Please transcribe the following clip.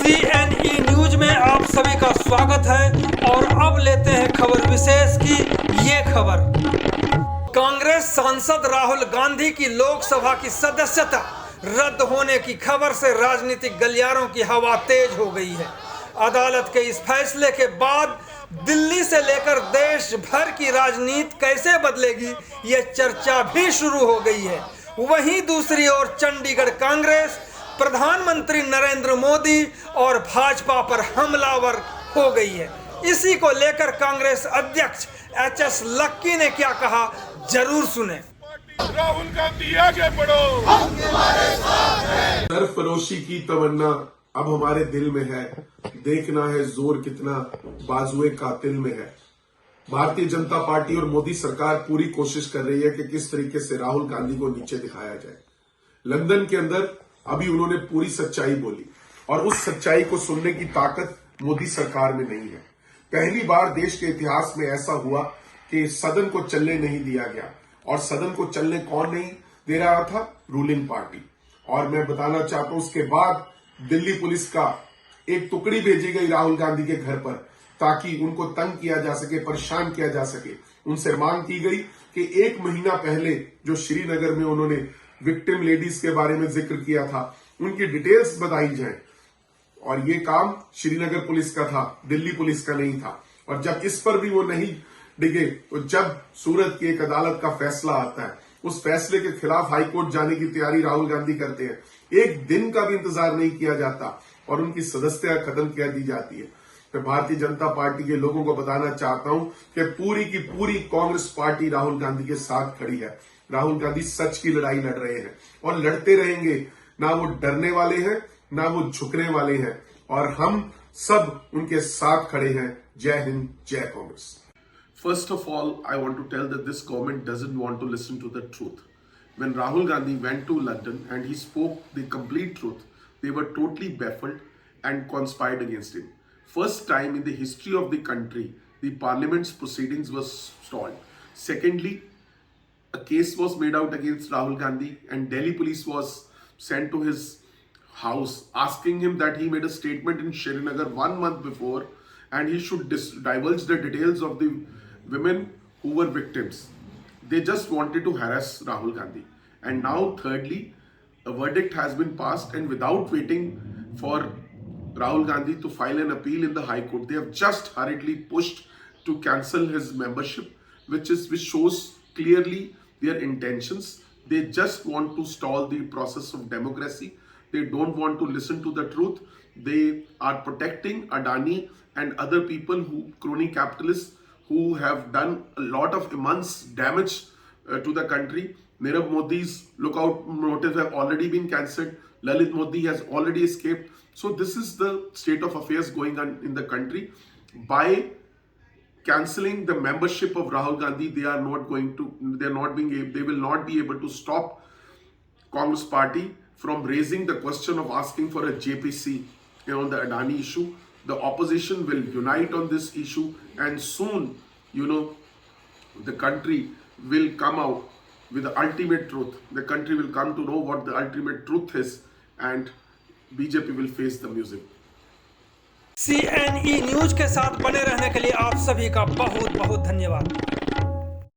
CNE news में आप सभी का स्वागत है और अब लेते हैं खबर विशेष की ये खबर। कांग्रेस सांसद राहुल गांधी की लोकसभा की सदस्यता रद्द होने की खबर से राजनीतिक गलियारों की हवा तेज हो गई है। अदालत के इस फैसले के बाद दिल्ली से लेकर देश भर की राजनीति कैसे बदलेगी, ये चर्चा भी शुरू हो गई है। वहीं दूसरी ओर चंडीगढ़ कांग्रेस प्रधानमंत्री नरेंद्र मोदी और भाजपा पर हमलावर हो गई है। इसी को लेकर कांग्रेस अध्यक्ष HS लक्की ने क्या कहा, जरूर सुने। राहुल गांधी आगे बढ़ो, हम तुम्हारे साथ हैं। सरफरोशी की तमन्ना अब हमारे दिल में है, देखना है जोर कितना बाजुए कातिल में है। भारतीय जनता पार्टी और मोदी सरकार पूरी कोशिश कर रही है कि किस तरीके से राहुल गांधी को नीचे दिखाया जाए। लंदन के अंदर अभी उन्होंने पूरी सच्चाई बोली और उस सच्चाई को सुनने की ताकत मोदी सरकार में नहीं है। पहली बार देश के इतिहास में ऐसा हुआ कि सदन को चलने नहीं दिया गया, और सदन को चलने कौन नहीं दे रहा था? Ruling party. और मैं बताना चाहता हूं, उसके बाद दिल्ली पुलिस का एक टुकड़ी भेजी गई राहुल गांधी के घर पर ताकि उनको तंग किया जा सके, परेशान किया जा सके। उनसे मांग की गई कि 1 महीना पहले जो श्रीनगर में उन्होंने विक्टिम लेडीज के बारे में जिक्र किया था, उनकी डिटेल्स बताई जाए। और ये काम श्रीनगर पुलिस का था, दिल्ली पुलिस का नहीं था। और जब इस पर भी वो नहीं डिगे, तो जब सूरत की एक अदालत का फैसला आता है, उस फैसले के खिलाफ हाईकोर्ट जाने की तैयारी राहुल गांधी करते हैं। एक दिन का भी इंतजार नहीं किया जाता और उनकी सदस्यता खत्म कर दी जाती है। मैं भारतीय जनता पार्टी के लोगों को बताना चाहता हूं कि पूरी की पूरी कांग्रेस पार्टी राहुल गांधी के साथ खड़ी है। राहुल गांधी सच की लड़ाई लड़ रहे हैं और लड़ते रहेंगे। ना वो डरने वाले हैं, ना वो झुकने वाले हैं, और हम सब उनके साथ खड़े हैं। जय हिंद, जय Congress. First of all, I want to tell that this government doesn't want to listen to the truth. When Rahul Gandhi went to London and he spoke the complete truth, they were totally baffled and conspired against him. First time in the history of the country, the parliament's proceedings was stalled. Secondly, a case was made out against Rahul Gandhi and Delhi police was sent to his house asking him that he made a statement in Srinagar 1 month before and he should divulge the details of the women who were victims. They just wanted to harass Rahul Gandhi. And now thirdly, a verdict has been passed, and without waiting for Rahul Gandhi to file an appeal in the High Court, they have just hurriedly pushed to cancel his membership, which shows clearly their intentions. They just want to stall the process of democracy. They don't want to listen to the truth. They are protecting Adani and other people crony capitalists who have done a lot of immense damage to the country. Nirav Modi's lookout notice have already been cancelled. Lalit Modi has already escaped. So this is the state of affairs going on in the country. By cancelling the membership of Rahul Gandhi, they will not be able to stop Congress party from raising the question of asking for a JPC on the Adani issue. The opposition will unite on this issue, and soon, the country will come out with the ultimate truth. The country will come to know what the ultimate truth is, and BJP will face the music. CNE news के साथ बने रहने के लिए आप सभी का बहुत बहुत धन्यवाद।